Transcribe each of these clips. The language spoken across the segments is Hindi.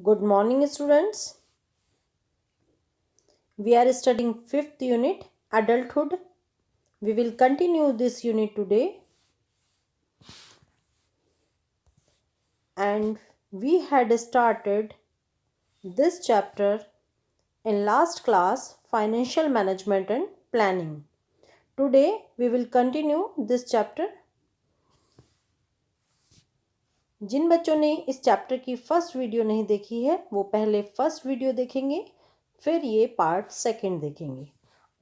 Good morning, students. We are studying 5th unit, Adulthood. We will continue this unit today. And we had started this chapter in last class, Financial Management and Planning. Today, we will continue this chapter. जिन बच्चों ने इस चैप्टर की फर्स्ट वीडियो नहीं देखी है वो पहले फर्स्ट वीडियो देखेंगे, फिर ये पार्ट सेकंड देखेंगे।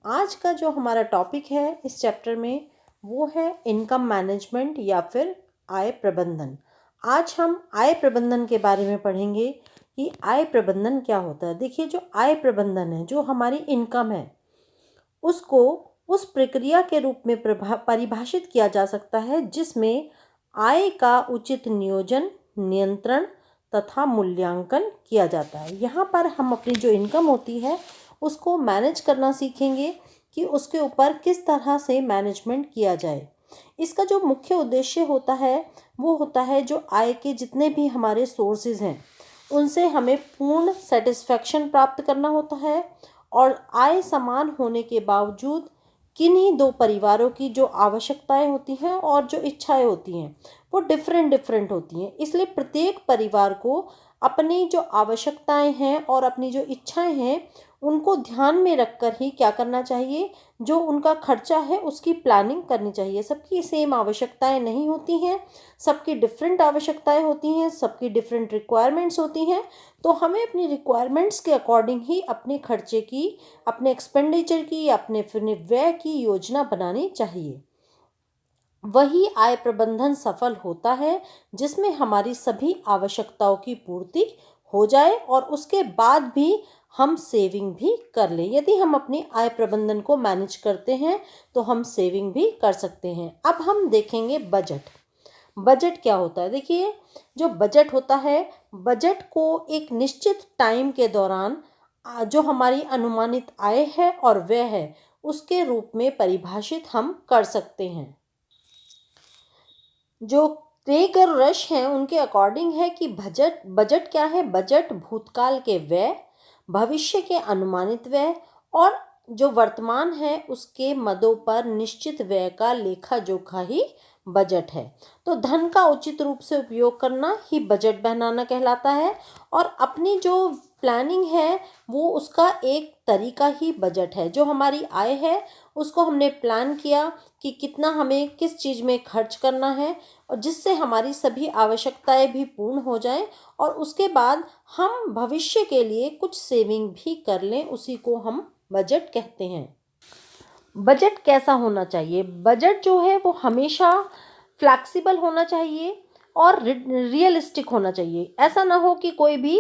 आज का जो हमारा टॉपिक है इस चैप्टर में वो है इनकम मैनेजमेंट या फिर आय प्रबंधन। आज हम आय प्रबंधन के बारे में पढ़ेंगे कि आय प्रबंधन क्या होता है। देखिए, जो आय प्रबंधन है, जो हमारी इनकम है, उसको उस प्रक्रिया के रूप में परिभाषित किया जा सकता है जिसमें आय का उचित नियोजन, नियंत्रण तथा मूल्यांकन किया जाता है। यहाँ पर हम अपनी जो इनकम होती है उसको मैनेज करना सीखेंगे कि उसके ऊपर किस तरह से मैनेजमेंट किया जाए। इसका जो मुख्य उद्देश्य होता है वो होता है जो आय के जितने भी हमारे सोर्सेज हैं उनसे हमें पूर्ण सेटिस्फैक्शन प्राप्त करना होता है और आय समान होने के बावजूद किन्हीं दो परिवारों की जो आवश्यकताएं होती हैं और जो इच्छाएं होती हैं वो डिफरेंट होती हैं। इसलिए प्रत्येक परिवार को अपनी जो आवश्यकताएं हैं और अपनी जो इच्छाएं हैं उनको ध्यान में रखकर ही क्या करना चाहिए, जो उनका खर्चा है उसकी प्लानिंग करनी चाहिए। सबकी सेम आवश्यकताएं नहीं होती हैं, सबकी डिफरेंट आवश्यकताएं होती हैं, सबकी डिफरेंट रिक्वायरमेंट्स होती हैं। तो हमें अपनी रिक्वायरमेंट्स के अकॉर्डिंग ही अपने खर्चे की, अपने एक्सपेंडिचर की, अपने व्यय की योजना बनानी चाहिए। वही आय प्रबंधन सफल होता है जिसमें हमारी सभी आवश्यकताओं की पूर्ति हो जाए और उसके बाद भी हम सेविंग भी कर लें। यदि हम अपनी आय प्रबंधन को मैनेज करते हैं तो हम सेविंग भी कर सकते हैं। अब हम देखेंगे बजट। बजट क्या होता है? देखिए, जो बजट होता है, बजट को एक निश्चित टाइम के दौरान जो हमारी अनुमानित आय है और व्यय है उसके रूप में परिभाषित हम कर सकते हैं। जो क्रेग और रश हैं उनके अकॉर्डिंग है कि बजट क्या है? बजट भूतकाल के व्यय, भविष्य के अनुमानित व्यय और जो वर्तमान है उसके मदों पर निश्चित व्यय का लेखा जोखा ही बजट है। तो धन का उचित रूप से उपयोग करना ही बजट बनाना कहलाता है और अपनी जो प्लानिंग है वो उसका एक तरीका ही बजट है। जो हमारी आय है उसको हमने प्लान किया कि कितना हमें किस चीज़ में खर्च करना है और जिससे हमारी सभी आवश्यकताएं भी पूर्ण हो जाएं और उसके बाद हम भविष्य के लिए कुछ सेविंग भी कर लें, उसी को हम बजट कहते हैं। बजट कैसा होना चाहिए? बजट जो है वो हमेशा फ्लैक्सिबल होना चाहिए और रियलिस्टिक होना चाहिए। ऐसा ना हो कि कोई भी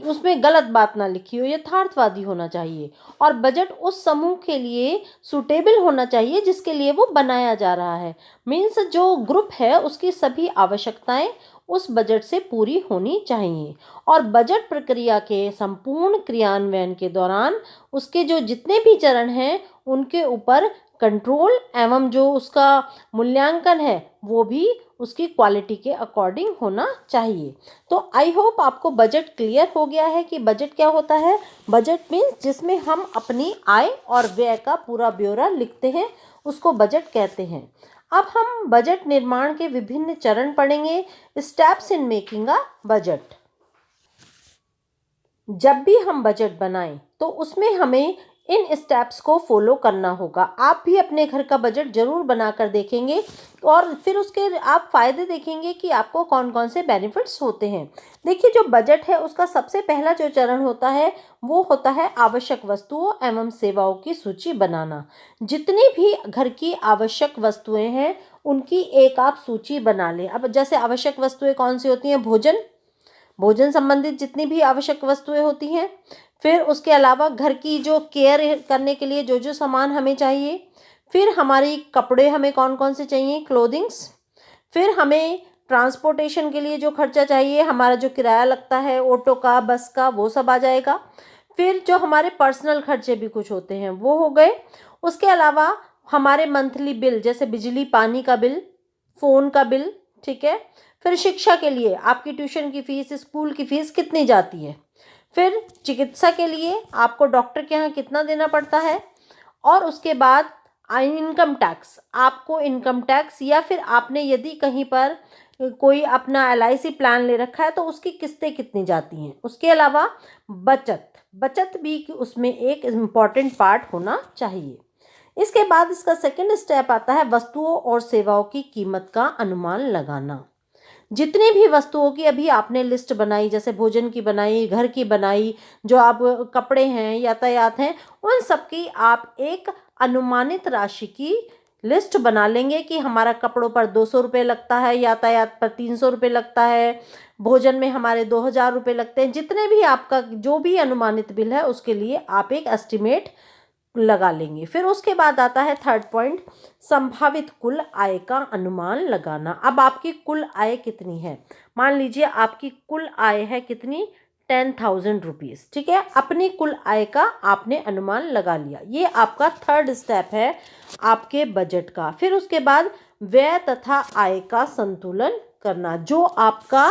उसमें गलत बात ना लिखी हो, यथार्थवादी होना चाहिए। और बजट उस समूह के लिए सूटेबल होना चाहिए जिसके लिए वो बनाया जा रहा है। मीन्स जो ग्रुप है उसकी सभी आवश्यकताएं उस बजट से पूरी होनी चाहिए और बजट प्रक्रिया के संपूर्ण क्रियान्वयन के दौरान उसके जो जितने भी चरण हैं उनके ऊपर कंट्रोल एवं जो उसका मूल्यांकन है वो भी उसकी क्वालिटी के अकॉर्डिंग होना चाहिए। तो आई होप आपको बजट क्लियर हो गया है कि बजट क्या होता है। बजट मीन्स जिसमें हम अपनी आय और व्यय का पूरा ब्यौरा लिखते हैं, उसको बजट कहते हैं। अब हम बजट निर्माण के विभिन्न चरण पढ़ेंगे। Steps in making a budget. जब भी हम बजट बनाएं तो उसमें हमें इन स्टेप्स को फॉलो करना होगा। आप भी अपने घर का बजट जरूर बनाकर देखेंगे और फिर उसके आप फायदे देखेंगे कि आपको कौन कौन से बेनिफिट्स होते हैं। देखिए, जो बजट है उसका सबसे पहला जो चरण होता है वो होता है आवश्यक वस्तुओं एवं सेवाओं की सूची बनाना। जितनी भी घर की आवश्यक वस्तुएं हैं उनकी एक आप सूची बना लें। अब जैसे आवश्यक वस्तुएं कौन सी होती हैं? भोजन संबंधित जितनी भी आवश्यक वस्तुएं होती हैं, फिर उसके अलावा घर की जो केयर करने के लिए जो जो सामान हमें चाहिए, फिर हमारी कपड़े हमें कौन कौन से चाहिए, क्लोथिंग्स, फिर हमें ट्रांसपोर्टेशन के लिए जो खर्चा चाहिए, हमारा जो किराया लगता है ऑटो का, बस का, वो सब आ जाएगा। फिर जो हमारे पर्सनल खर्चे भी कुछ होते हैं वो हो गए। उसके अलावा हमारे मंथली बिल जैसे बिजली पानी का बिल, फ़ोन का बिल, ठीक है। फिर शिक्षा के लिए आपकी ट्यूशन की फ़ीस, स्कूल की फ़ीस कितनी जाती है। फिर चिकित्सा के लिए आपको डॉक्टर के यहाँ कितना देना पड़ता है। और उसके बाद इनकम टैक्स, आपको इनकम टैक्स या फिर आपने यदि कहीं पर कोई अपना LIC प्लान ले रखा है तो उसकी किस्तें कितनी जाती हैं। उसके अलावा बचत भी उसमें एक इम्पॉर्टेंट पार्ट होना चाहिए। इसके बाद इसका सेकंड स्टेप आता है वस्तुओं और सेवाओं की कीमत का अनुमान लगाना। जितनी भी वस्तुओं की अभी आपने लिस्ट बनाई, जैसे भोजन की बनाई, घर की बनाई, जो आप कपड़े हैं, यातायात हैं, उन सब की आप एक अनुमानित राशि की लिस्ट बना लेंगे कि हमारा कपड़ों पर 200 रुपये लगता है, यातायात पर 300 रुपये लगता है, भोजन में हमारे 2000 रुपये लगते हैं। जितने भी आपका जो भी अनुमानित बिल है उसके लिए आप एक एस्टिमेट लगा लेंगे। फिर उसके बाद आता है थर्ड पॉइंट, संभावित कुल आय का अनुमान लगाना। अब आपकी कुल आय कितनी है। मान लीजिए आपकी कुल आय है कितनी, 10,000 रुपीज़। ठीक है, अपनी कुल आय का आपने अनुमान लगा लिया। ये आपका थर्ड स्टेप है आपके बजट का। फिर उसके बाद व्यय तथा आय का संतुलन करना। जो आपका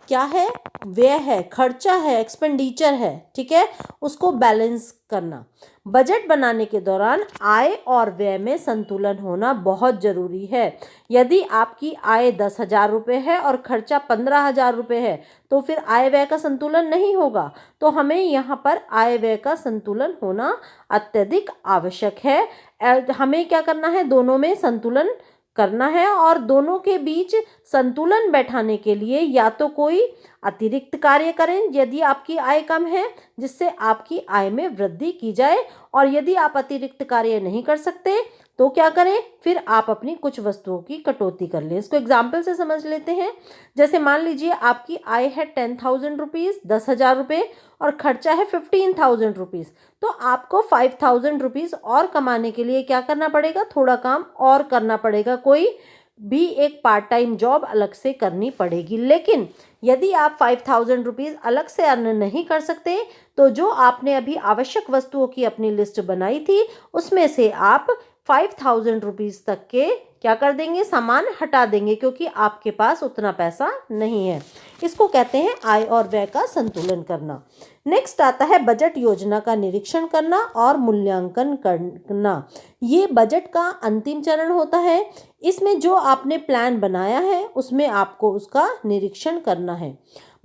क्या है, व्यय है, खर्चा है, एक्सपेंडिचर है, ठीक है, उसको बैलेंस करना। बजट बनाने के दौरान आय और व्यय में संतुलन होना बहुत ज़रूरी है। यदि आपकी आय 10,000 रुपये है और खर्चा 15,000 रुपये है तो फिर आय व्यय का संतुलन नहीं होगा। तो हमें यहाँ पर आय व्यय का संतुलन होना अत्यधिक आवश्यक है। हमें क्या करना है, दोनों में संतुलन करना है। और दोनों के बीच संतुलन बैठाने के लिए या तो कोई अतिरिक्त कार्य करें यदि आपकी आय कम है, जिससे आपकी आय में वृद्धि की जाए। और यदि आप अतिरिक्त कार्य नहीं कर सकते तो क्या करें, फिर आप अपनी कुछ वस्तुओं की कटौती कर लें। इसको एग्जाम्पल से समझ लेते हैं। जैसे मान लीजिए आपकी आय है 10,000 रुपीज़, 10,000 रुपये, और खर्चा है 15,000 रुपीज़। तो आपको 5,000 रुपीज़ और कमाने के लिए क्या करना पड़ेगा, थोड़ा काम और करना पड़ेगा, कोई भी एक पार्ट टाइम जॉब अलग से करनी पड़ेगी। लेकिन यदि आप 5,000 रुपीज़ अलग से अर्न नहीं कर सकते तो जो आपने अभी आवश्यक वस्तुओं की अपनी लिस्ट बनाई थी उसमें से आप 5,000 रुपीज़ तक के क्या कर देंगे, सामान हटा देंगे, क्योंकि आपके पास उतना पैसा नहीं है। इसको कहते हैं आय और व्यय का संतुलन करना। नेक्स्ट आता है बजट योजना का निरीक्षण करना और मूल्यांकन करना। ये बजट का अंतिम चरण होता है। इसमें जो आपने प्लान बनाया है उसमें आपको उसका निरीक्षण करना है।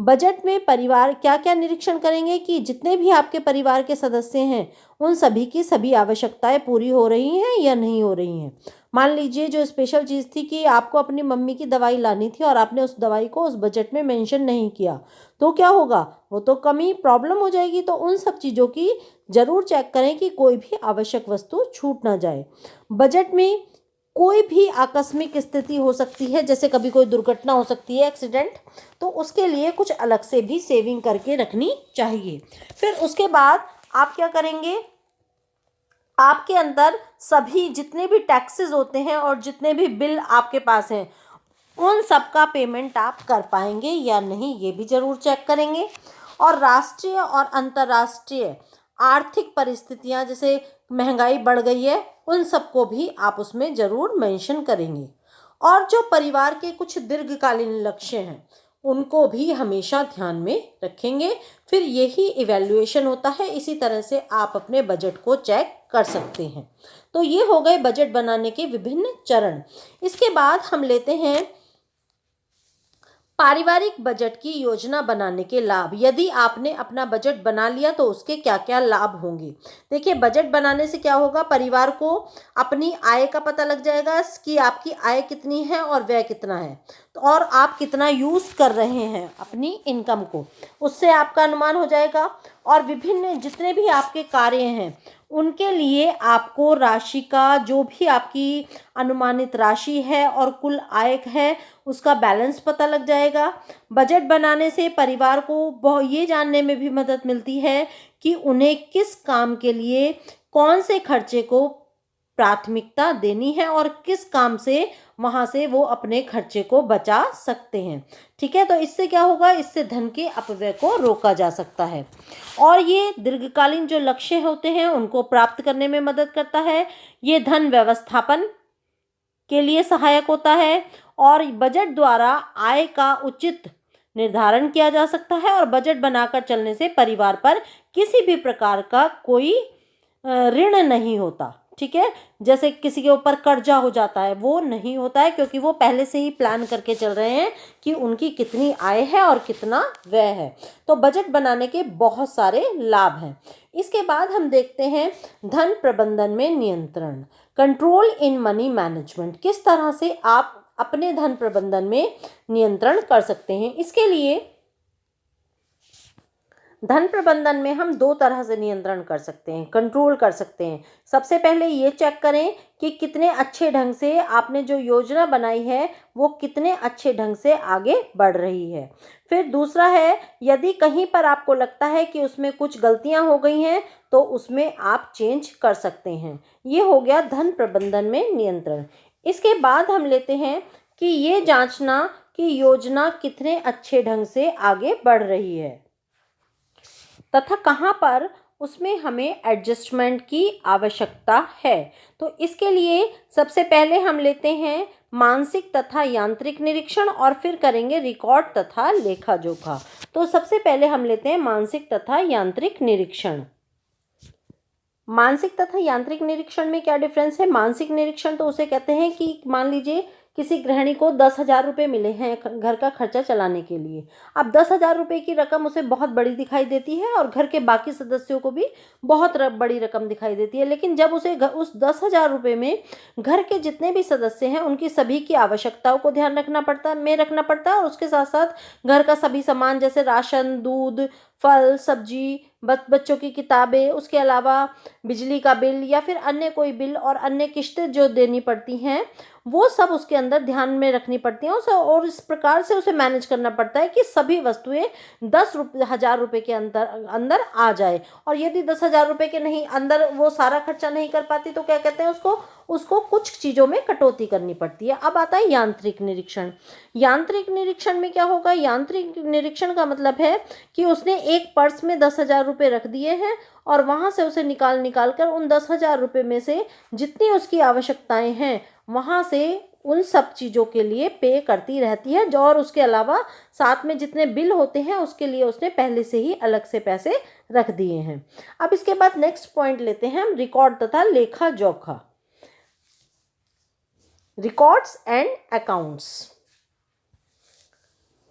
बजट में परिवार क्या क्या निरीक्षण करेंगे कि जितने भी आपके परिवार के सदस्य हैं उन सभी की सभी आवश्यकताएं पूरी हो रही हैं या नहीं हो रही हैं। मान लीजिए जो स्पेशल चीज़ थी कि आपको अपनी मम्मी की दवाई लानी थी और आपने उस दवाई को उस बजट में मेंशन नहीं किया तो क्या होगा, वो तो कमी प्रॉब्लम हो जाएगी। तो उन सब चीज़ों की ज़रूर चेक करें कि कोई भी आवश्यक वस्तु छूट ना जाए। बजट में कोई भी आकस्मिक स्थिति हो सकती है, जैसे कभी कोई दुर्घटना हो सकती है, एक्सीडेंट, तो उसके लिए कुछ अलग से भी सेविंग करके रखनी चाहिए। फिर उसके बाद आप क्या करेंगे, आपके अंदर सभी जितने भी टैक्सेस होते हैं और जितने भी बिल आपके पास हैं उन सब का पेमेंट आप कर पाएंगे या नहीं, ये भी ज़रूर चेक करेंगे। और राष्ट्रीय और अंतर्राष्ट्रीय आर्थिक परिस्थितियां, जैसे महंगाई बढ़ गई है, उन सबको भी आप उसमें ज़रूर मेंशन करेंगे। और जो परिवार के कुछ दीर्घकालीन लक्ष्य हैं उनको भी हमेशा ध्यान में रखेंगे। फिर यही इवैल्यूएशन होता है। इसी तरह से आप अपने बजट को चेक कर सकते हैं। तो ये हो गए बजट बनाने के विभिन्न चरण। इसके बाद हम लेते हैं पारिवारिक बजट की योजना बनाने के लाभ। यदि आपने अपना बजट बना लिया तो उसके क्या क्या लाभ होंगे। देखिए, बजट बनाने से क्या होगा, परिवार को अपनी आय का पता लग जाएगा कि आपकी आय कितनी है और व्यय कितना है, तो और आप कितना यूज़ कर रहे हैं अपनी इनकम को, उससे आपका अनुमान हो जाएगा। और विभिन्न जितने भी आपके कार्य हैं उनके लिए आपको राशि का, जो भी आपकी अनुमानित राशि है और कुल आय है, उसका बैलेंस पता लग जाएगा। बजट बनाने से परिवार को ये जानने में भी मदद मिलती है कि उन्हें किस काम के लिए कौन से खर्चे को प्राथमिकता देनी है और किस काम से वहाँ से वो अपने खर्चे को बचा सकते हैं। ठीक है, तो इससे क्या होगा, इससे धन के अपव्यय को रोका जा सकता है। और ये दीर्घकालीन जो लक्ष्य होते हैं उनको प्राप्त करने में मदद करता है। ये धन व्यवस्थापन के लिए सहायक होता है और बजट द्वारा आय का उचित निर्धारण किया जा सकता है और बजट बनाकर चलने से परिवार पर किसी भी प्रकार का कोई ऋण नहीं होता। ठीक है, जैसे किसी के ऊपर कर्जा हो जाता है वो नहीं होता है, क्योंकि वो पहले से ही प्लान करके चल रहे हैं कि उनकी कितनी आय है और कितना व्यय है। तो बजट बनाने के बहुत सारे लाभ हैं। इसके बाद हम देखते हैं धन प्रबंधन में नियंत्रण, कंट्रोल इन मनी मैनेजमेंट। किस तरह से आप अपने धन प्रबंधन में नियंत्रण कर सकते हैं। इसके लिए धन प्रबंधन में हम दो तरह से नियंत्रण कर सकते हैं, कंट्रोल कर सकते हैं। सबसे पहले ये चेक करें कि कितने अच्छे ढंग से आपने जो योजना बनाई है वो कितने अच्छे ढंग से आगे बढ़ रही है। फिर दूसरा है, यदि कहीं पर आपको लगता है कि उसमें कुछ गलतियां हो गई हैं तो उसमें आप चेंज कर सकते हैं। ये हो गया धन प्रबंधन में नियंत्रण। इसके बाद हम लेते हैं कि ये जांचना कि योजना कितने अच्छे ढंग से आगे बढ़ रही है तथा कहाँ पर उसमें हमें एडजस्टमेंट की आवश्यकता है। तो इसके लिए सबसे पहले हम लेते हैं मानसिक तथा यांत्रिक निरीक्षण और फिर करेंगे रिकॉर्ड तथा लेखा जोखा। तो सबसे पहले हम लेते हैं मानसिक तथा यांत्रिक निरीक्षण। मानसिक तथा यांत्रिक निरीक्षण में क्या डिफरेंस है। मानसिक निरीक्षण तो उसे कहते हैं कि मान लीजिए किसी गृहिणी को 10,000 रुपये मिले हैं घर का खर्चा चलाने के लिए। अब 10,000 रुपये की रकम उसे बहुत बड़ी दिखाई देती है और घर के बाकी सदस्यों को भी बहुत बड़ी रकम दिखाई देती है, लेकिन जब उसे उस 10,000 रुपये में घर के जितने भी सदस्य हैं उनकी सभी की आवश्यकताओं को ध्यान रखना पड़ता है और उसके साथ साथ घर का सभी सामान जैसे राशन, दूध, फल, सब्जी, बच्चों की किताबें, उसके अलावा बिजली का बिल या फिर अन्य कोई बिल और अन्य किस्तें जो देनी पड़ती हैं वो सब उसके अंदर ध्यान में रखनी पड़ती हैं और इस प्रकार से उसे मैनेज करना पड़ता है कि सभी वस्तुएं 10,000 रुपये के अंदर आ जाए। और यदि 10,000 रुपये के नहीं अंदर वो सारा खर्चा नहीं कर पाती तो क्या कहते हैं उसको कुछ चीज़ों में कटौती करनी पड़ती है। अब आता है यांत्रिक निरीक्षण। यांत्रिक निरीक्षण में क्या होगा। यांत्रिक निरीक्षण का मतलब है कि उसने एक पर्स में 10,000 रुपये रख दिए हैं और वहाँ से उसे निकाल कर उन 10,000 रुपये में से जितनी उसकी आवश्यकताएं हैं वहाँ से उन सब चीज़ों के लिए पे करती रहती है और उसके अलावा साथ में जितने बिल होते हैं उसके लिए उसने पहले से ही अलग से पैसे रख दिए हैं। अब इसके बाद नेक्स्ट पॉइंट लेते हैं हम रिकॉर्ड तथा लेखा जोखा। Records and accounts.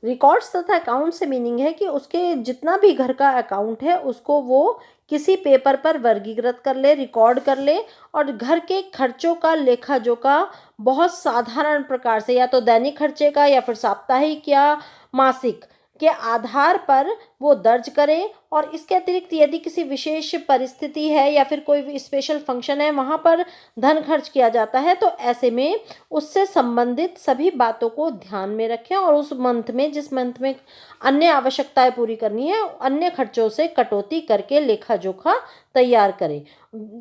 रिकॉर्ड्स तथा अकाउंट से मीनिंग है कि उसके जितना भी घर का अकाउंट है उसको वो किसी पेपर पर वर्गीकृत कर ले, रिकॉर्ड कर ले और घर के खर्चों का लेखा जोखा बहुत साधारण प्रकार से या तो दैनिक खर्चे का या फिर साप्ताहिक या मासिक के आधार पर वो दर्ज करें। और इसके अतिरिक्त यदि किसी विशेष परिस्थिति है या फिर कोई स्पेशल फंक्शन है वहाँ पर धन खर्च किया जाता है तो ऐसे में उससे संबंधित सभी बातों को ध्यान में रखें और उस मंथ में जिस मंथ में अन्य आवश्यकताएं पूरी करनी है अन्य खर्चों से कटौती करके लेखा जोखा तैयार करें।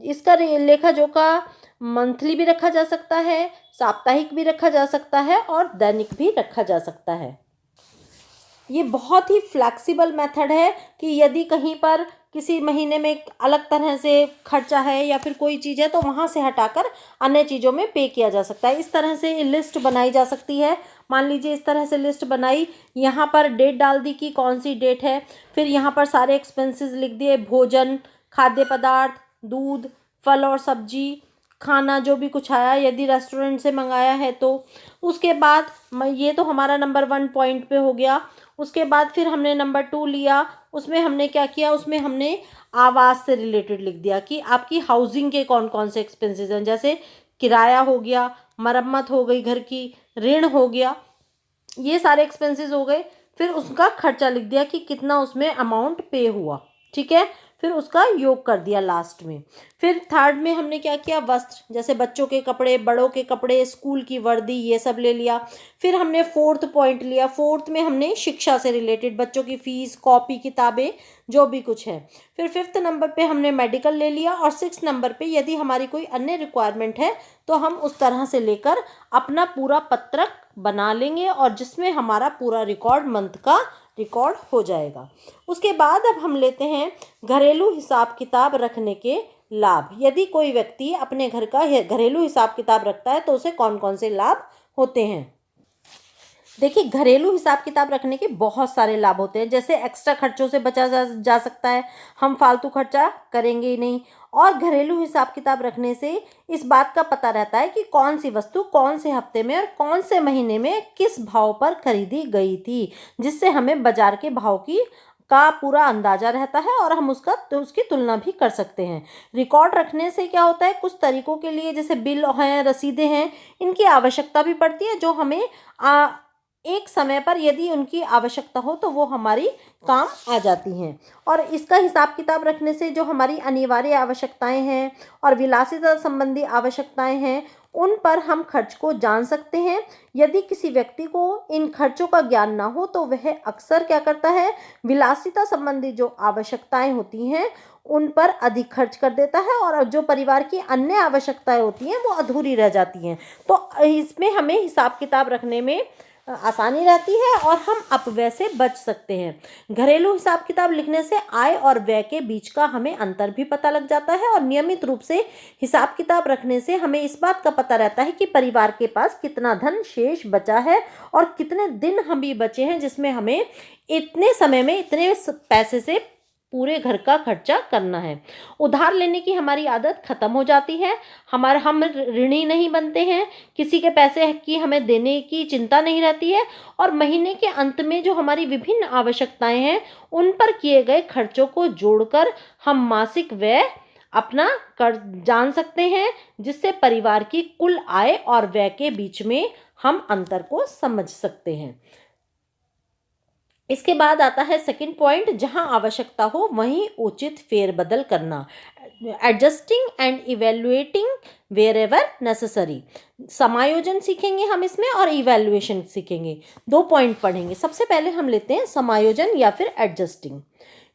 इसका लेखा जोखा मंथली भी रखा जा सकता है, साप्ताहिक भी रखा जा सकता है और दैनिक भी रखा जा सकता है। ये बहुत ही फ्लैक्सिबल मेथड है कि यदि कहीं पर किसी महीने में अलग तरह से खर्चा है या फिर कोई चीज़ है तो वहाँ से हटाकर अन्य चीज़ों में पे किया जा सकता है। इस तरह से लिस्ट बनाई जा सकती है। मान लीजिए इस तरह से लिस्ट बनाई, यहाँ पर डेट डाल दी कि कौन सी डेट है, फिर यहाँ पर सारे एक्सपेंसेस लिख दिए, भोजन, खाद्य पदार्थ, दूध, फल और सब्जी, खाना जो भी कुछ आया यदि रेस्टोरेंट से मंगाया है तो। उसके बाद ये तो हमारा नंबर 1 पॉइंट पे हो गया। उसके बाद फिर हमने नंबर 2 लिया, उसमें हमने क्या किया, उसमें हमने आवास से रिलेटेड लिख दिया कि आपकी हाउसिंग के कौन कौन से एक्सपेंसेस हैं, जैसे किराया हो गया, मरम्मत हो गई घर की, ऋण हो गया, ये सारे एक्सपेंसेस हो गए। फिर उसका खर्चा लिख दिया कि कितना उसमें अमाउंट पे हुआ, ठीक है। फिर उसका योग कर दिया लास्ट में। फिर थर्ड में हमने क्या किया, वस्त्र, जैसे बच्चों के कपड़े, बड़ों के कपड़े, स्कूल की वर्दी, ये सब ले लिया। फिर हमने 4th पॉइंट लिया, 4th में हमने शिक्षा से रिलेटेड बच्चों की फीस, कॉपी, किताबें जो भी कुछ है। फिर 5th नंबर पे हमने मेडिकल ले लिया और 6th नंबर पे यदि हमारी कोई अन्य रिक्वायरमेंट है तो हम उस तरह से लेकर अपना पूरा पत्रक बना लेंगे और जिसमें हमारा पूरा रिकॉर्ड मंथ का रिकॉर्ड हो जाएगा। उसके बाद अब हम लेते हैं घरेलू हिसाब किताब रखने के लाभ। यदि कोई व्यक्ति अपने घर का घरेलू हिसाब किताब रखता है तो उसे कौन कौन से लाभ होते हैं। देखिए, घरेलू हिसाब किताब रखने के बहुत सारे लाभ होते हैं। जैसे एक्स्ट्रा खर्चों से बचा जा सकता है, हम फालतू खर्चा करेंगे ही नहीं। और घरेलू हिसाब किताब रखने से इस बात का पता रहता है कि कौन सी वस्तु कौन से हफ्ते में और कौन से महीने में किस भाव पर खरीदी गई थी, जिससे हमें बाजार के भाव की का पूरा अंदाजा रहता है और हम उसकी तुलना भी कर सकते हैं। रिकॉर्ड रखने से क्या होता है, कुछ तरीकों के लिए जैसे बिल हैं, रसीदें हैं, इनकी आवश्यकता भी पड़ती है, जो हमें एक समय पर यदि उनकी आवश्यकता हो तो वो हमारी काम आ जाती हैं। और इसका हिसाब किताब रखने से जो हमारी अनिवार्य आवश्यकताएं हैं और विलासिता संबंधी आवश्यकताएं हैं, उन पर हम खर्च को जान सकते हैं। यदि किसी व्यक्ति को इन खर्चों का ज्ञान ना हो तो वह अक्सर क्या करता है, विलासिता संबंधी जो आवश्यकताएं होती हैं उन पर अधिक खर्च कर देता है और जो परिवार की अन्य आवश्यकताएं होती हैं वो अधूरी रह जाती हैं। तो इसमें हमें हिसाब किताब रखने में आसानी रहती है और हम अपव्यय से बच सकते हैं। घरेलू हिसाब किताब लिखने से आय और व्यय के बीच का हमें अंतर भी पता लग जाता है और नियमित रूप से हिसाब किताब रखने से हमें इस बात का पता रहता है कि परिवार के पास कितना धन शेष बचा है और कितने दिन हम भी बचे हैं जिसमें हमें इतने समय में इतने पैसे से पूरे घर का खर्चा करना है। उधार लेने की हमारी आदत खत्म हो जाती है। हम ऋणी नहीं बनते हैं, किसी के पैसे की हमें देने की चिंता नहीं रहती है और महीने के अंत में जो हमारी विभिन्न आवश्यकताएं हैं उन पर किए गए खर्चों को जोड़कर हम मासिक व्यय अपना कर जान सकते हैं, जिससे परिवार की कुल आय और व्यय के बीच में हम अंतर को समझ सकते हैं। इसके बाद आता है सेकंड पॉइंट, जहां आवश्यकता हो वहीं उचित फेरबदल करना, adjusting and evaluating wherever necessary. समायोजन सीखेंगे हम इसमें और इवेल्युएशन सीखेंगे। 2 पॉइंट पढ़ेंगे। सबसे पहले हम लेते हैं समायोजन या फिर एडजस्टिंग।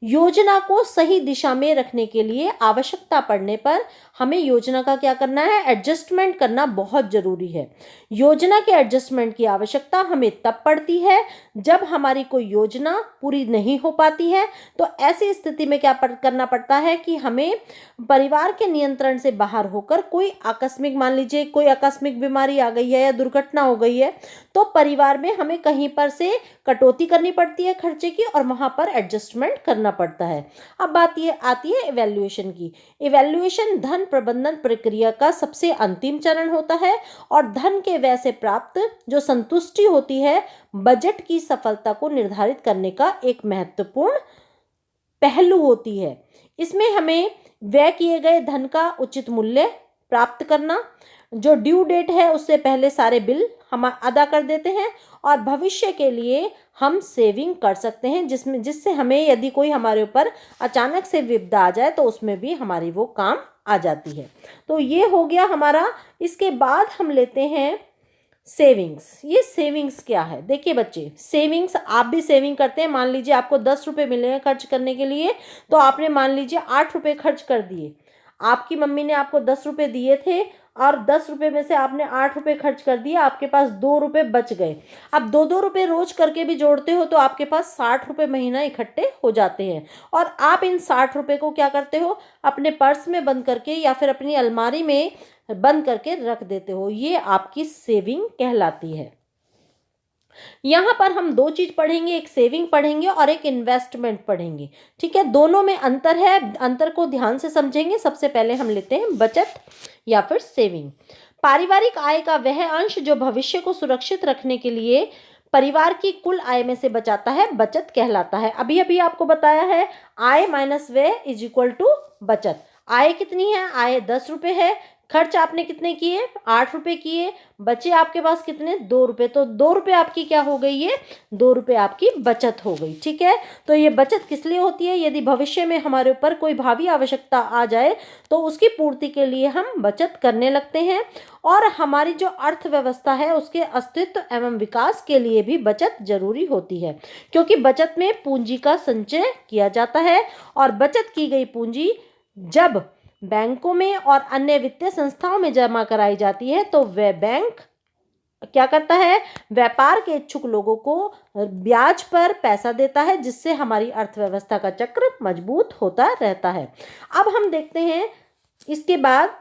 योजना को सही दिशा में रखने के लिए आवश्यकता पड़ने पर हमें योजना का क्या करना है, एडजस्टमेंट करना बहुत जरूरी है। योजना के एडजस्टमेंट की आवश्यकता हमें तब पड़ती है जब हमारी कोई योजना पूरी नहीं हो पाती है। तो ऐसी स्थिति में क्या करना पड़ता है कि हमें परिवार के नियंत्रण से बाहर होकर कोई आकस्मिक, मान लीजिए कोई आकस्मिक बीमारी आ गई है या दुर्घटना हो गई है, तो परिवार में हमें कहीं पर से कटौती करनी पड़ती है खर्चे की और वहां पर एडजस्टमेंट करना पड़ता है। अब बात ये आती है इवैल्यूएशन की। इवैल्यूएशन धन प्रबंधन प्रक्रिया का सबसे अंतिम चरण होता है और धन के व्यय से प्राप्त जो संतुष्टि होती है बजट की सफलता को निर्धारित करने का एक महत्वपूर्ण पहलू होती है। इसमें हमें व्यय किए गए धन का उचित मूल्य प्राप्त करना, जो ड्यू डेट है उससे पहले सारे बिल हम अदा कर देते हैं और भविष्य के लिए हम सेविंग कर सकते हैं, जिससे हमें यदि कोई हमारे ऊपर अचानक से विपदा आ जाए तो उसमें भी हमारी वो काम आ जाती है। तो ये हो गया हमारा। इसके बाद हम लेते हैं सेविंग्स। ये सेविंग्स क्या है, देखिए बच्चे, सेविंग्स आप भी सेविंग करते हैं। मान लीजिए आपको 10 रुपये मिले हैं खर्च करने के लिए, तो आपने मान लीजिए 8 रुपये खर्च कर दिए। आपकी मम्मी ने आपको 10 रुपये दिए थे और 10 रुपये में से आपने 8 रुपये खर्च कर दिए, आपके पास 2 रुपये बच गए। अब 2-2 रुपये रोज करके भी जोड़ते हो तो आपके पास 60 रुपये महीना इकट्ठे हो जाते हैं और आप इन 60 रुपये को क्या करते हो, अपने पर्स में बंद करके या फिर अपनी अलमारी में बंद करके रख देते हो। ये आपकी सेविंग कहलाती है। यहाँ पर हम 2 चीज पढ़ेंगे, एक सेविंग पढ़ेंगे और एक इन्वेस्टमेंट पढ़ेंगे। ठीक है, दोनों में अंतर है, अंतर को ध्यान से समझेंगे। सबसे पहले हम लेते हैं बचत या फिर सेविंग। पारिवारिक आय का वह अंश जो भविष्य को सुरक्षित रखने के लिए परिवार की कुल आय में से बचाता है, बचत कहलाता है। अभी अभी आपको बताया है, आय माइनस व्यय इज इक्वल टू बचत। आय कितनी है, आय 10 रुपये है, खर्च आपने कितने किए, 8 रुपये किए, बचे आपके पास कितने, 2 रुपये। तो 2 रुपये आपकी क्या हो गई है, 2 रुपये आपकी बचत हो गई। ठीक है, तो ये बचत किस लिए होती है, यदि भविष्य में हमारे ऊपर कोई भावी आवश्यकता आ जाए तो उसकी पूर्ति के लिए हम बचत करने लगते हैं। और हमारी जो अर्थव्यवस्था है उसके अस्तित्व एवं विकास के लिए भी बचत जरूरी होती है, क्योंकि बचत में पूंजी का संचय किया जाता है और बचत की गई पूंजी जब बैंकों में और अन्य वित्तीय संस्थाओं में जमा कराई जाती है तो वह बैंक क्या करता है, व्यापार के इच्छुक लोगों को ब्याज पर पैसा देता है, जिससे हमारी अर्थव्यवस्था का चक्र मजबूत होता रहता है। अब हम देखते हैं इसके बाद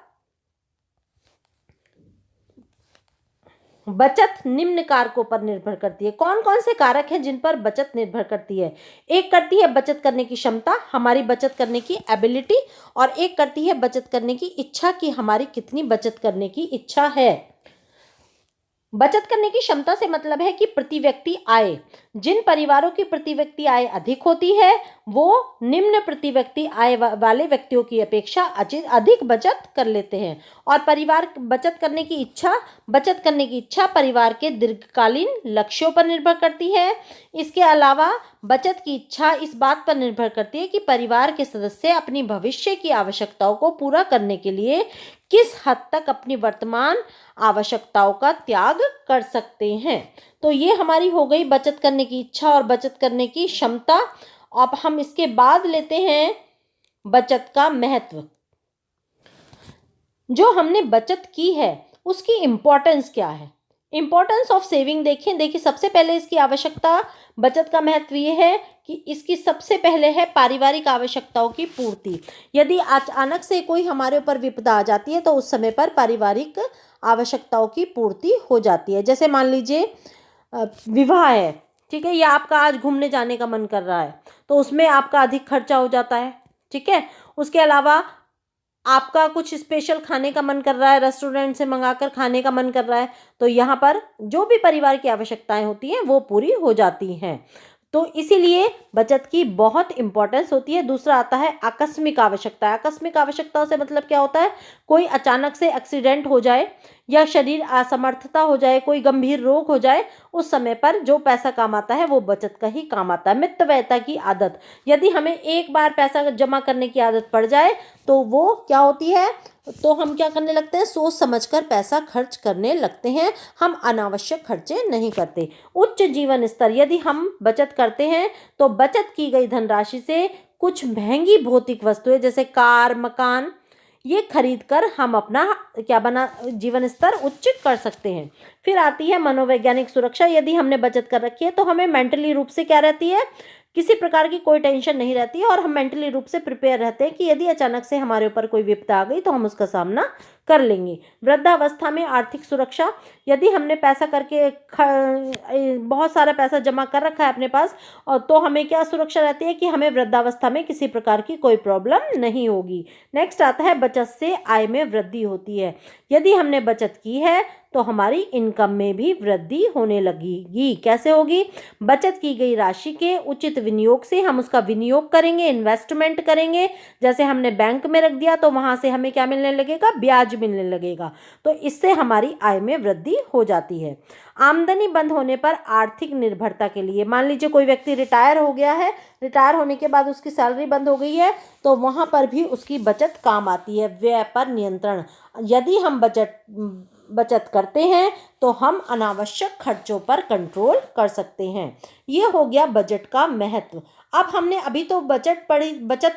बचत निम्न कारकों पर निर्भर करती है। कौन कौन से कारक हैं जिन पर बचत निर्भर करती है? एक करती है बचत करने की क्षमता, हमारी बचत करने की एबिलिटी, और एक करती है बचत करने की इच्छा कि हमारी कितनी बचत करने की इच्छा है। बचत करने की क्षमता से मतलब है कि प्रति व्यक्ति आय, जिन परिवारों की प्रति व्यक्ति आय अधिक होती है वो निम्न प्रति व्यक्ति आय वाले व्यक्तियों की अपेक्षा अधिक बचत कर लेते हैं। और परिवार बचत करने की इच्छा परिवार के दीर्घकालीन लक्ष्यों पर निर्भर करती है। इसके अलावा बचत की इच्छा इस बात पर निर्भर करती है कि परिवार के सदस्य अपनी भविष्य की आवश्यकताओं को पूरा करने के लिए किस हद तक अपनी वर्तमान आवश्यकताओं का त्याग कर सकते हैं। तो ये हमारी हो गई बचत करने की इच्छा और बचत करने की क्षमता। अब हम इसके बाद लेते हैं बचत का महत्व। जो हमने बचत की है उसकी इंपॉर्टेंस क्या है? इंपॉर्टेंस ऑफ सेविंग देखिए सबसे पहले इसकी आवश्यकता, बचत का महत्व ये है कि इसकी सबसे पहले है पारिवारिक आवश्यकताओं की पूर्ति। यदि अचानक से कोई हमारे ऊपर विपदा आ जाती है तो उस समय पर पारिवारिक आवश्यकताओं की पूर्ति हो जाती है। जैसे मान लीजिए विवाह है, ठीक है, या आपका आज घूमने जाने का मन कर रहा है तो उसमें आपका अधिक खर्चा हो जाता है, ठीक है। उसके अलावा आपका कुछ स्पेशल खाने का मन कर रहा है, रेस्टोरेंट से मंगाकर खाने का मन कर रहा है, तो यहाँ पर जो भी परिवार की आवश्यकताएं होती हैं वो पूरी हो जाती हैं। तो इसीलिए बचत की बहुत इंपॉर्टेंस होती है। दूसरा आता है आकस्मिक आवश्यकता। आकस्मिक आवश्यकताओं से मतलब क्या होता है? कोई अचानक से एक्सीडेंट हो जाए या शरीर असमर्थता हो जाए, कोई गंभीर रोग हो जाए, उस समय पर जो पैसा काम आता है वो बचत का ही काम आता है। मितव्ययता की आदत, यदि हमें एक बार पैसा जमा करने की आदत पड़ जाए तो वो क्या होती है, तो हम क्या करने लगते हैं, सोच समझकर पैसा खर्च करने लगते हैं, हम अनावश्यक खर्चे नहीं करते। उच्च जीवन स्तर, यदि हम बचत करते हैं तो बचत की गई धनराशि से कुछ महंगी भौतिक वस्तुएं जैसे कार, मकान, ये खरीद कर हम अपना जीवन स्तर उच्च कर सकते हैं। फिर आती है मनोवैज्ञानिक सुरक्षा। यदि हमने बचत कर रखी है तो हमें मेंटली रूप से क्या रहती है, किसी प्रकार की कोई टेंशन नहीं रहती है और हम मेंटली रूप से प्रिपेयर रहते हैं कि यदि अचानक से हमारे ऊपर कोई विपदा आ गई तो हम उसका सामना कर लेंगे। वृद्धावस्था में आर्थिक सुरक्षा, यदि हमने पैसा करके बहुत सारा पैसा जमा कर रखा है अपने पास, और तो हमें क्या सुरक्षा रहती है कि हमें वृद्धावस्था में किसी प्रकार की कोई प्रॉब्लम नहीं होगी। नेक्स्ट आता है बचत से आय में वृद्धि होती है। यदि हमने बचत की है तो हमारी इनकम में भी वृद्धि होने लगेगी। कैसे होगी? बचत की गई राशि के उचित विनियोग से हम उसका विनियोग करेंगे, इन्वेस्टमेंट करेंगे। जैसे हमने बैंक में रख दिया तो वहां से हमें क्या मिलने लगेगा, ब्याज मिलने लगेगा। तो इससे हमारी आय में वृद्धि हो जाती है। आमदनी बंद होने पर आर्थिक निर्भरता के लिए, मान लीजिए कोई व्यक्ति रिटायर हो गया है, रिटायर होने के बाद उसकी सैलरी बंद हो गई है तो वहां पर भी उसकी बचत काम आती है। व्यय पर नियंत्रण, यदि हम बचत करते हैं तो हम अनावश्यक खर्चों पर कंट्रोल कर सकते हैं। ये हो गया बजट का महत्व। अब हमने अभी तो बचत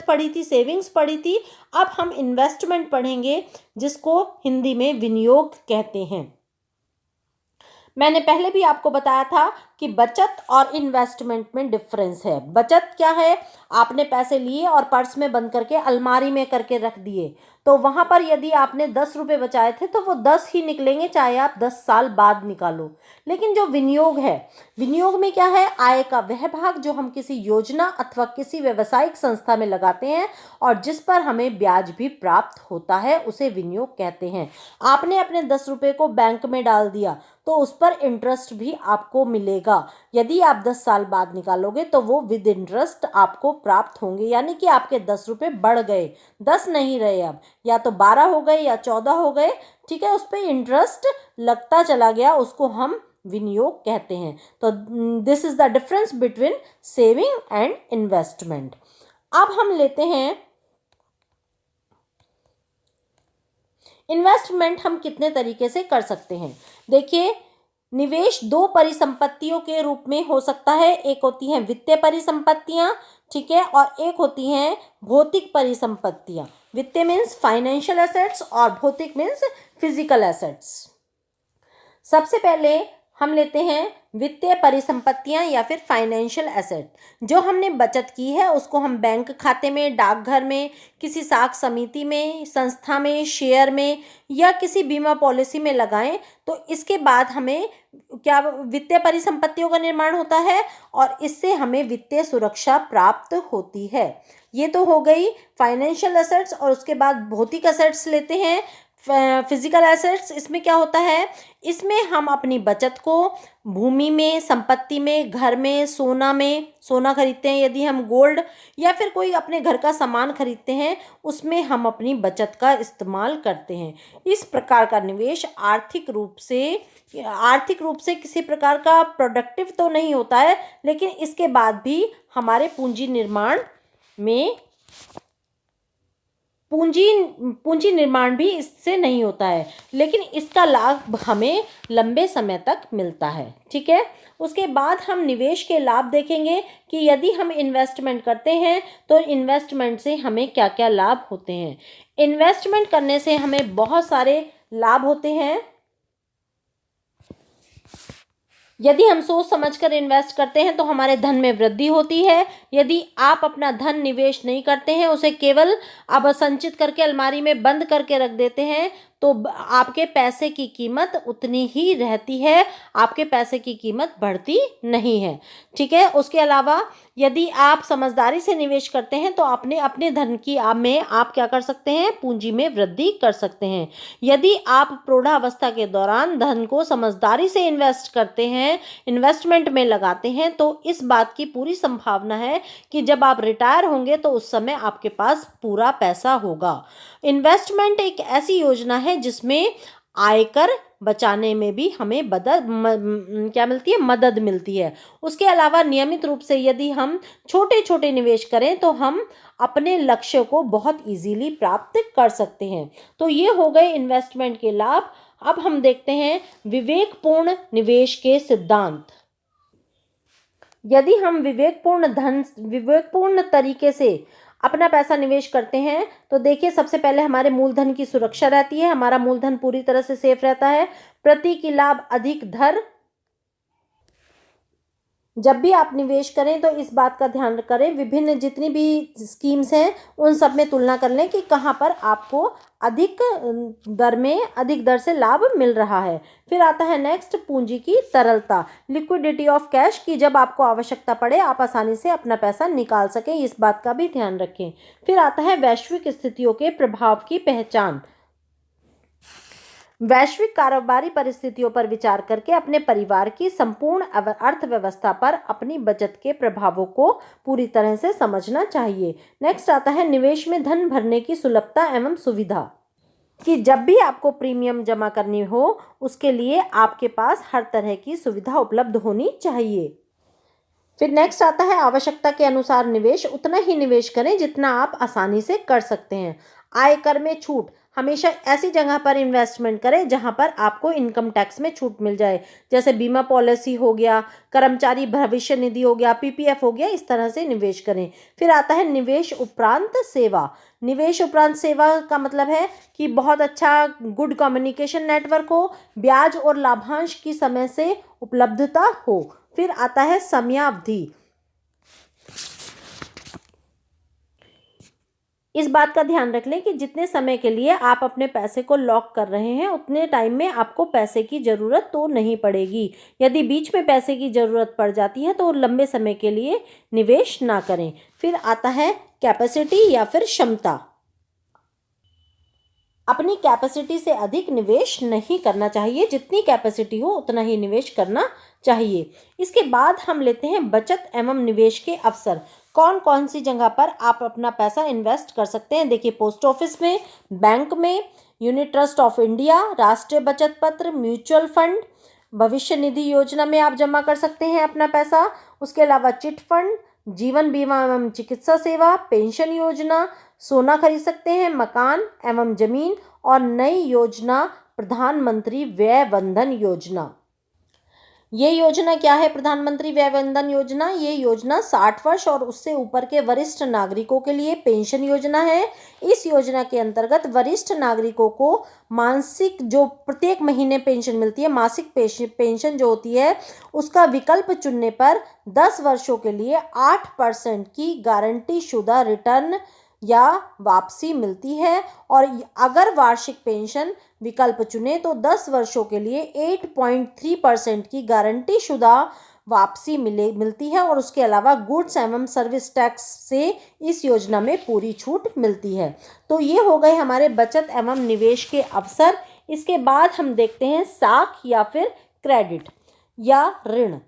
पढ़ी थी, सेविंग्स पढ़ी थी, अब हम इन्वेस्टमेंट पढ़ेंगे जिसको हिंदी में विनियोग कहते हैं। मैंने पहले भी आपको बताया था कि बचत और इन्वेस्टमेंट में डिफरेंस है। बचत क्या है, आपने पैसे लिए और पर्स में बंद करके अलमारी में करके रख दिए, तो वहां पर यदि आपने 10 रुपए बचाए थे तो वो 10 ही निकलेंगे, चाहे आप 10 साल बाद निकालो। लेकिन जो विनियोग है, विनियोग में क्या है, आय का वह भाग जो हम किसी योजना अथवा किसी व्यवसायिक संस्था में लगाते हैं और जिस पर हमें ब्याज भी प्राप्त होता है, उसे विनियोग कहते हैं। आपने अपने 10 रुपए को बैंक में डाल दिया तो उस पर इंटरेस्ट भी आपको मिलेगा। यदि आप 10 साल बाद निकालोगे तो वो विद इंटरेस्ट आपको प्राप्त होंगे, यानी कि आपके 10 रुपए बढ़ गए, 10 नहीं रहे, अब या तो 12 हो गए या 14 हो गए, ठीक है, उस पर इंटरेस्ट लगता चला गया, उसको हम विनियोग कहते हैं। तो this is the difference between saving and investment. अब हम लेते हैं इन्वेस्टमेंट हम कितने तरीके से कर सकते हैं। देखिए, निवेश 2 परिसंपत्तियों के रूप में हो सकता है। एक होती हैं वित्तीय परिसंपत्तियां, ठीक है, और एक होती हैं भौतिक परिसंपत्तियां। वित्तीय मीन्स फाइनेंशियल एसेट्स और भौतिक मीन्स फिजिकल एसेट्स। सबसे पहले हम लेते हैं वित्तीय परिसंपत्तियां या फिर फाइनेंशियल एसेट। जो हमने बचत की है उसको हम बैंक खाते में, डाकघर में, किसी साख समिति में, संस्था में, शेयर में या किसी बीमा पॉलिसी में लगाएं तो इसके बाद हमें क्या वित्तीय परिसंपत्तियों का निर्माण होता है और इससे हमें वित्तीय सुरक्षा प्राप्त होती है। ये तो हो गई फाइनेंशियल एसेट्स। और उसके बाद भौतिक एसेट्स लेते हैं, फिजिकल एसेट्स। इसमें क्या होता है, इसमें हम अपनी बचत को भूमि में, संपत्ति में, घर में, सोना खरीदते हैं यदि हम गोल्ड, या फिर कोई अपने घर का सामान खरीदते हैं उसमें हम अपनी बचत का इस्तेमाल करते हैं। इस प्रकार का निवेश आर्थिक रूप से किसी प्रकार का प्रोडक्टिव तो नहीं होता है, लेकिन इसके बाद भी हमारे पूंजी निर्माण भी इससे नहीं होता है, लेकिन इसका लाभ हमें लंबे समय तक मिलता है। ठीक है। उसके बाद हम निवेश के लाभ देखेंगे कि यदि हम इन्वेस्टमेंट करते हैं तो इन्वेस्टमेंट से हमें क्या क्या लाभ होते हैं। इन्वेस्टमेंट करने से हमें बहुत सारे लाभ होते हैं। यदि हम सोच समझकर इन्वेस्ट करते हैं तो हमारे धन में वृद्धि होती है। यदि आप अपना धन निवेश नहीं करते हैं, उसे केवल आप संचित करके अलमारी में बंद करके रख देते हैं, तो आपके पैसे की कीमत उतनी ही रहती है, आपके पैसे की कीमत बढ़ती नहीं है। ठीक है। उसके अलावा यदि आप समझदारी से निवेश करते हैं तो अपने धन की आप क्या कर सकते हैं, पूंजी में वृद्धि कर सकते हैं। यदि आप प्रौढ़ावस्था के दौरान धन को समझदारी से इन्वेस्ट करते हैं, इन्वेस्टमेंट में लगाते हैं, तो इस बात की पूरी संभावना है कि जब आप रिटायर होंगे तो उस समय आपके पास पूरा पैसा होगा। इन्वेस्टमेंट एक ऐसी योजना है जिसमें आयकर बचाने में भी हमें मदद मिलती है। उसके अलावा नियमित रूप से यदि हम छोटे छोटे निवेश करें तो हम अपने लक्ष्य को बहुत इजीली प्राप्त कर सकते हैं। तो ये हो गए इन्वेस्टमेंट के लाभ। अब हम देखते हैं विवेकपूर्ण निवेश के सिद्धांत। यदि हम विवेकपूर्ण तरीके से अपना पैसा निवेश करते हैं तो देखिए, सबसे पहले हमारे मूलधन की सुरक्षा रहती है, हमारा मूलधन पूरी तरह से सेफ रहता है। प्रति की लाभ अधिक दर। जब भी आप निवेश करें तो इस बात का ध्यान करें, विभिन्न जितनी भी स्कीम्स हैं उन सब में तुलना कर लें कि कहाँ पर आपको अधिक दर से लाभ मिल रहा है। फिर आता है नेक्स्ट, पूंजी की तरलता, लिक्विडिटी ऑफ कैश, की जब आपको आवश्यकता पड़े आप आसानी से अपना पैसा निकाल सकें, इस बात का भी ध्यान रखें। फिर आता है वैश्विक स्थितियों के प्रभाव की पहचान। वैश्विक कारोबारी परिस्थितियों पर विचार करके अपने परिवार की संपूर्ण अर्थव्यवस्था पर अपनी बचत के प्रभावों को पूरी तरह से समझना चाहिए। नेक्स्ट आता है निवेश में धन भरने की सुलभता एवं सुविधा, कि जब भी आपको प्रीमियम जमा करनी हो उसके लिए आपके पास हर तरह की सुविधा उपलब्ध होनी चाहिए। फिर नेक्स्ट आता है आवश्यकता के अनुसार निवेश, उतना ही निवेश करें जितना आप आसानी से कर सकते हैं। आयकर में छूट, हमेशा ऐसी जगह पर इन्वेस्टमेंट करें जहां पर आपको इनकम टैक्स में छूट मिल जाए, जैसे बीमा पॉलिसी हो गया, कर्मचारी भविष्य निधि हो गया, पीपीएफ हो गया, इस तरह से निवेश करें। फिर आता है निवेश उपरांत सेवा। निवेश उपरांत सेवा का मतलब है कि बहुत अच्छा गुड कम्युनिकेशन नेटवर्क हो, ब्याज और लाभांश की समय से उपलब्धता हो। फिर आता है समयावधि। इस बात का ध्यान रख लें कि जितने समय के लिए आप अपने पैसे को लॉक कर रहे हैं उतने टाइम में आपको पैसे की ज़रूरत तो नहीं पड़ेगी। यदि बीच में पैसे की ज़रूरत पड़ जाती है तो लंबे समय के लिए निवेश ना करें। फिर आता है कैपेसिटी या फिर क्षमता। अपनी कैपेसिटी से अधिक निवेश नहीं करना चाहिए, जितनी कैपेसिटी हो उतना ही निवेश करना चाहिए। इसके बाद हम लेते हैं बचत एवं निवेश के अवसर। कौन कौन सी जगह पर आप अपना पैसा इन्वेस्ट कर सकते हैं। देखिए, पोस्ट ऑफिस में, बैंक में, यूनिट ट्रस्ट ऑफ इंडिया, राष्ट्रीय बचत पत्र, म्यूचुअल फंड, भविष्य निधि योजना में आप जमा कर सकते हैं अपना पैसा। उसके अलावा चिट फंड, जीवन बीमा एवं चिकित्सा सेवा, पेंशन योजना, सोना खरीद सकते हैं, मकान एवं जमीन, और नई योजना प्रधानमंत्री व्यय बंधन योजना। ये योजना क्या है? प्रधानमंत्री वय वंदन योजना। ये योजना 60 वर्ष और उससे ऊपर के वरिष्ठ नागरिकों के लिए पेंशन योजना है। इस योजना के अंतर्गत वरिष्ठ नागरिकों को मासिक जो प्रत्येक महीने पेंशन मिलती है, मासिक पेंशन जो होती है, उसका विकल्प चुनने पर 10 वर्षों के लिए 8% की गारंटी शुदा रिटर्न या वापसी मिलती है। और अगर वार्षिक पेंशन विकल्प चुने तो 10 वर्षों के लिए 8.3% की गारंटी शुदा वापसी मिलती है। और उसके अलावा गुड्स एवं सर्विस टैक्स से इस योजना में पूरी छूट मिलती है। तो ये हो गए हमारे बचत एवं निवेश के अवसर। इसके बाद हम देखते हैं साख या फिर क्रेडिट या ऋण।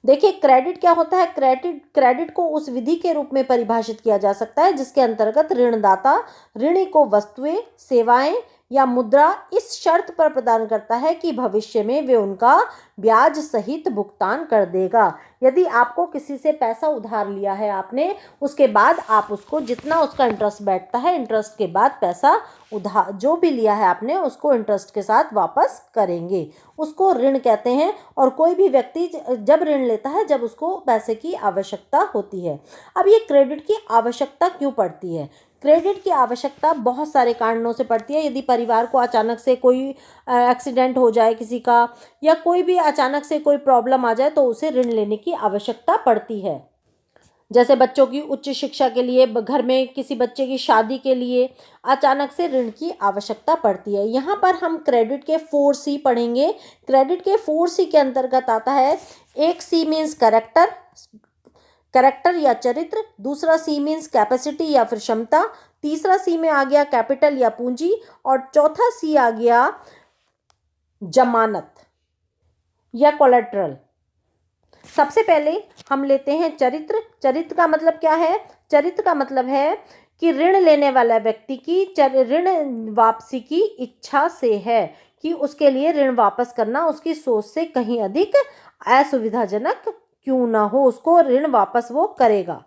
देखिए, क्रेडिट क्या होता है? क्रेडिट को उस विधि के रूप में परिभाषित किया जा सकता है जिसके अंतर्गत ऋणदाता ऋणी को वस्तुएं, सेवाएं या मुद्रा इस शर्त पर प्रदान करता है कि भविष्य में वे उनका ब्याज सहित भुगतान कर देगा। यदि आपको किसी से पैसा उधार लिया है आपने, उसके बाद आप उसको जितना उसका इंटरेस्ट बैठता है, इंटरेस्ट के बाद पैसा उधार जो भी लिया है आपने उसको इंटरेस्ट के साथ वापस करेंगे, उसको ऋण कहते हैं। और कोई भी व्यक्ति जब ऋण लेता है जब उसको पैसे की आवश्यकता होती है। अब ये क्रेडिट की आवश्यकता क्यों पड़ती है? क्रेडिट की आवश्यकता बहुत सारे कारणों से पड़ती है। यदि परिवार को अचानक से कोई एक्सीडेंट हो जाए किसी का, या कोई भी अचानक से कोई प्रॉब्लम आ जाए, तो उसे ऋण लेने की आवश्यकता पड़ती है। जैसे बच्चों की उच्च शिक्षा के लिए, घर में किसी बच्चे की शादी के लिए अचानक से ऋण की आवश्यकता पड़ती है। यहाँ पर हम क्रेडिट के 4C पढ़ेंगे। क्रेडिट के 4C के अंतर्गत आता है, एक C मीन्स कैरेक्टर या चरित्र, दूसरा C मीन्स कैपेसिटी या फिर क्षमता, तीसरा C में आ गया कैपिटल या पूंजी, और चौथा C आ गया जमानत या कोलेट्रल। सबसे पहले हम लेते हैं चरित्र। चरित्र का मतलब क्या है? चरित्र का मतलब है कि ऋण लेने वाला व्यक्ति की ऋण वापसी की इच्छा से है, कि उसके लिए ऋण वापस करना उसकी सोच से कहीं अधिक असुविधाजनक क्यों ना हो, उसको ऋण वापस वो करेगा।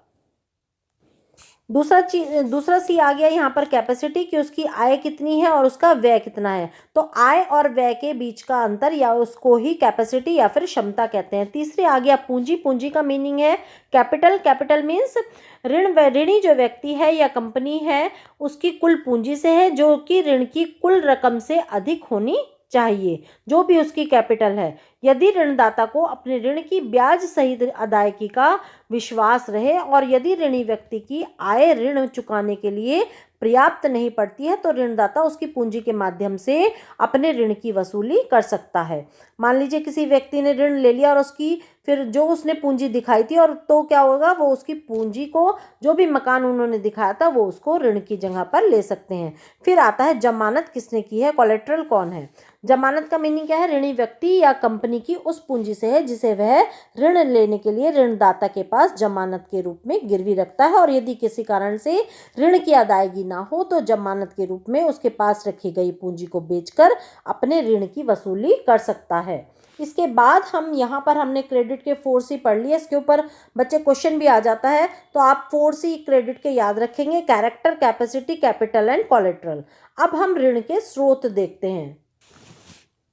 दूसरा C आ गया यहाँ पर कैपेसिटी, कि उसकी आय कितनी है और उसका व्यय कितना है। तो आय और व्यय के बीच का अंतर, या उसको ही कैपेसिटी या फिर क्षमता कहते हैं। तीसरे आ गया पूंजी। पूंजी का मीनिंग है कैपिटल। कैपिटल मीन्स ऋणी जो व्यक्ति है या कंपनी है उसकी कुल पूंजी से है, जो कि ऋण की कुल रकम से अधिक होनी चाहिए, जो भी उसकी कैपिटल है। यदि ऋणदाता को अपने ऋण की ब्याज सहित अदायगी का विश्वास रहे और यदि ऋणी व्यक्ति की आय ऋण चुकाने के लिए पर्याप्त नहीं पड़ती है, तो ऋणदाता उसकी पूंजी के माध्यम से अपने ऋण की वसूली कर सकता है। मान लीजिए किसी व्यक्ति ने ऋण ले लिया और उसकी फिर जो उसने पूंजी दिखाई थी, और तो क्या होगा, वो उसकी पूंजी को, जो भी मकान उन्होंने दिखाया था, वो उसको ऋण की जगह पर ले सकते हैं। फिर आता है जमानत किसने की है, कोलेट्रल कौन है। जमानत का मीनिंग क्या है? ऋणी व्यक्ति या कंपनी की उस पूंजी से है जिसे वह ऋण लेने के लिए ऋणदाता के पास जमानत के रूप में गिरवी रखता है, और यदि किसी कारण से ऋण की अदायगी ना हो तो जमानत के रूप में उसके पास रखी गई पूंजी को बेचकर अपने ऋण की वसूली कर सकता है। इसके बाद हम यहाँ पर हमने क्रेडिट के 4C पढ़ लिए। इसके ऊपर बच्चे क्वेश्चन भी आ जाता है, तो आप 4C क्रेडिट के याद रखेंगे, character, capacity, capital and collateral. अब हम ऋण के स्रोत देखते हैं।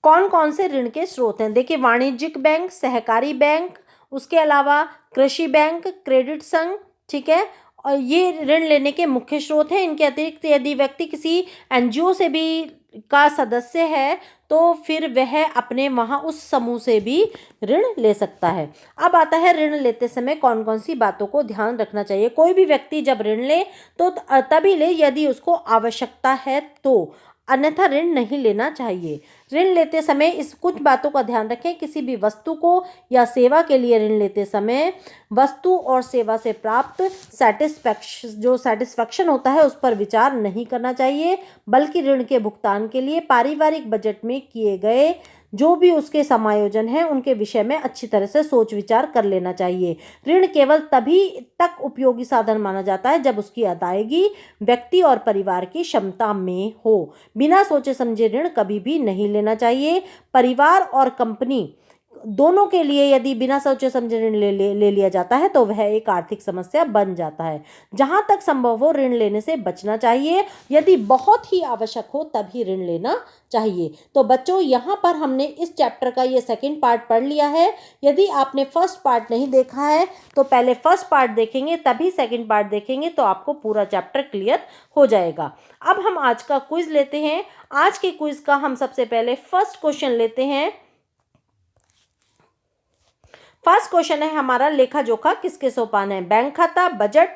कौन कौन से ऋण के स्रोत हैं? देखिए, वाणिज्यिक बैंक, सहकारी बैंक, उसके अलावा कृषि बैंक, क्रेडिट संघ, ठीक है, और ये ऋण लेने के मुख्य स्रोत हैं। इनके अतिरिक्त यदि व्यक्ति किसी NGO से भी का सदस्य है तो फिर वह अपने वहाँ उस समूह से भी ऋण ले सकता है। अब आता है ऋण लेते समय कौन कौन सी बातों को ध्यान रखना चाहिए। कोई भी व्यक्ति जब ऋण ले तो तभी ले यदि उसको आवश्यकता है, तो अन्यथा ऋण नहीं लेना चाहिए। ऋण लेते समय इस कुछ बातों का ध्यान रखें। किसी भी वस्तु को या सेवा के लिए ऋण लेते समय वस्तु और सेवा से प्राप्त सेटिस्फैक्शन होता है उस पर विचार नहीं करना चाहिए, बल्कि ऋण के भुगतान के लिए पारिवारिक बजट में किए गए जो भी उसके समायोजन हैं उनके विषय में अच्छी तरह से सोच विचार कर लेना चाहिए। ऋण केवल तभी तक उपयोगी साधन माना जाता है जब उसकी अदायगी व्यक्ति और परिवार की क्षमता में हो। बिना सोचे समझे ऋण कभी भी नहीं लेना चाहिए। परिवार और कंपनी दोनों के लिए यदि बिना सोचे समझे ऋण ले लिया जाता है तो वह एक आर्थिक समस्या बन जाता है। जहां तक संभव हो ऋण लेने से बचना चाहिए, यदि बहुत ही आवश्यक हो तभी ऋण लेना चाहिए। तो बच्चों, यहाँ पर हमने इस चैप्टर का ये सेकंड पार्ट पढ़ लिया है। यदि आपने फर्स्ट पार्ट नहीं देखा है तो पहले फर्स्ट पार्ट देखेंगे तभी सेकंड पार्ट देखेंगे, तो आपको पूरा चैप्टर क्लियर हो जाएगा। अब हम आज का क्विज लेते हैं। आज के क्विज का हम सबसे पहले फर्स्ट क्वेश्चन लेते हैं। फर्स्ट क्वेश्चन है हमारा, लेखा जोखा किसके सोपान है? बैंक खाता, बजट,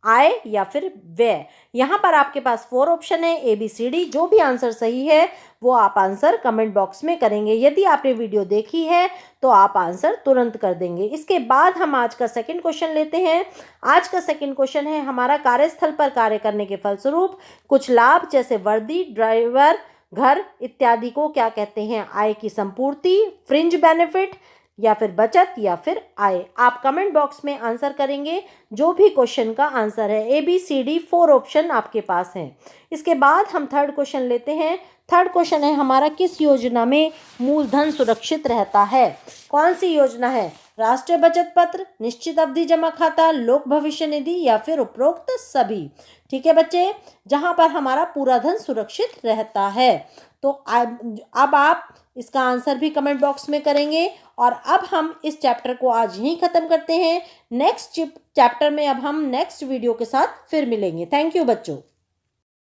आय या फिर व्यय। यहाँ पर आपके पास 4 ऑप्शन है, ए बी सी डी। जो भी आंसर सही है वो आप आंसर कमेंट बॉक्स में करेंगे। यदि आपने वीडियो देखी है तो आप आंसर तुरंत कर देंगे। इसके बाद हम आज का सेकंड क्वेश्चन लेते हैं। आज का सेकंड क्वेश्चन है हमारा, कार्यस्थल पर कार्य करने के फलस्वरूप कुछ लाभ जैसे वर्दी, ड्राइवर, घर इत्यादि को क्या कहते हैं? आय की संपूर्ति, फ्रिंज बेनिफिट या फिर बचत या फिर आय। आप कमेंट बॉक्स में आंसर करेंगे जो भी क्वेश्चन का आंसर है। A B C D 4 option आपके पास हैं। इसके बाद हम थर्ड क्वेश्चन लेते हैं। थर्ड क्वेश्चन है हमारा, किस योजना में मूलधन सुरक्षित रहता है? कौन सी योजना है? राष्ट्रीय बचत पत्र, निश्चित अवधि जमा खाता, लोक भविष्य निधि या फिर उपरोक्त सभी। ठीक है बच्चे, जहां पर हमारा पूरा धन सुरक्षित रहता है। तो अब आप इसका आंसर भी कमेंट बॉक्स में करेंगे। और अब हम इस चैप्टर को आज यहीं ख़त्म करते हैं। नेक्स्ट चैप्टर में अब हम नेक्स्ट वीडियो के साथ फिर मिलेंगे। थैंक यू बच्चों।